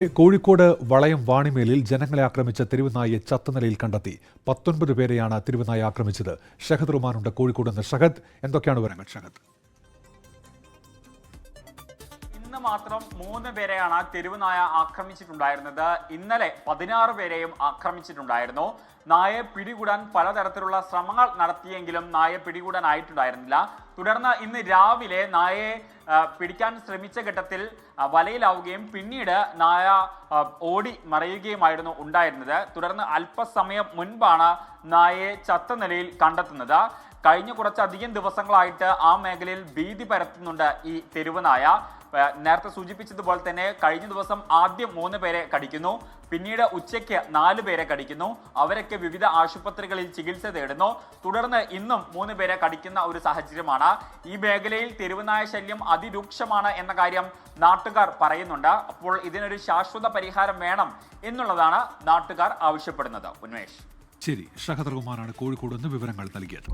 കോഴിക്കോട് വളയം വാണിമേലിൽ ജനങ്ങളെ ആക്രമിച്ച തെരുവുനായെ ചത്തനിലയിൽ കണ്ടെത്തി. 19 പേരെയാണ് തെരുവുനായ ആക്രമിച്ചത്. ഷഹദ് റുമാനുണ്ട് കോഴിക്കോട് നിന്ന്. ഷഹദ്, എന്തൊക്കെയാണ് വിവരങ്ങൾ? ഷഹദ്, ഇന്ന് മാത്രം 3 പേരെയാണ് തെരുവുനായ ആക്രമിച്ചിട്ടുണ്ടായിരുന്നത്. ഇന്നലെ 16 പേരെയും ആക്രമിച്ചിട്ടുണ്ടായിരുന്നു. നായയെ പിടികൂടാൻ പലതരത്തിലുള്ള ശ്രമങ്ങൾ നടത്തിയെങ്കിലും നായയെ പിടികൂടാനായിട്ടുണ്ടായിരുന്നില്ല. തുടർന്ന് ഇന്ന് രാവിലെ നായയെ പിടിക്കാൻ ശ്രമിച്ച ഘട്ടത്തിൽ വലയിലാവുകയും പിന്നീട് നായ ഓടി മറയുകയുമായിരുന്നു ഉണ്ടായിരുന്നത്. തുടർന്ന് അല്പസമയം മുൻപാണ് നായയെ ചത്ത നിലയിൽ കണ്ടെത്തുന്നത്. കഴിഞ്ഞ കുറച്ചധികം ദിവസങ്ങളായിട്ട് ആ മേഖലയിൽ ഭീതി പരത്തുന്നുണ്ട് ഈ തെരുവുനായ. നേരത്തെ സൂചിപ്പിച്ചതുപോലെ തന്നെ കഴിഞ്ഞ ദിവസം ആദ്യം 3 പേരെ കടിക്കുന്നു, പിന്നീട് ഉച്ചയ്ക്ക് 4 പേരെ കടിക്കുന്നു. അവരൊക്കെ വിവിധ ആശുപത്രികളിൽ ചികിത്സ തേടുന്നു. തുടർന്ന് ഇന്നും 3 പേരെ കടിക്കുന്ന ഒരു സാഹചര്യമാണ്. ഈ മേഖലയിൽ തെരുവുനായ ശല്യം അതിരൂക്ഷമാണ് എന്ന കാര്യം നാട്ടുകാർ പറയുന്നുണ്ട്. അപ്പോൾ ഇതിനൊരു ശാശ്വത പരിഹാരം വേണം എന്നുള്ളതാണ് നാട്ടുകാർ ആവശ്യപ്പെടുന്നത്. ഉന്മേഷ്. ശരി, ഷഹദ് റുമാനാണ് കോഴിക്കോട് നിന്ന് വിവരങ്ങൾ നൽകിയത്.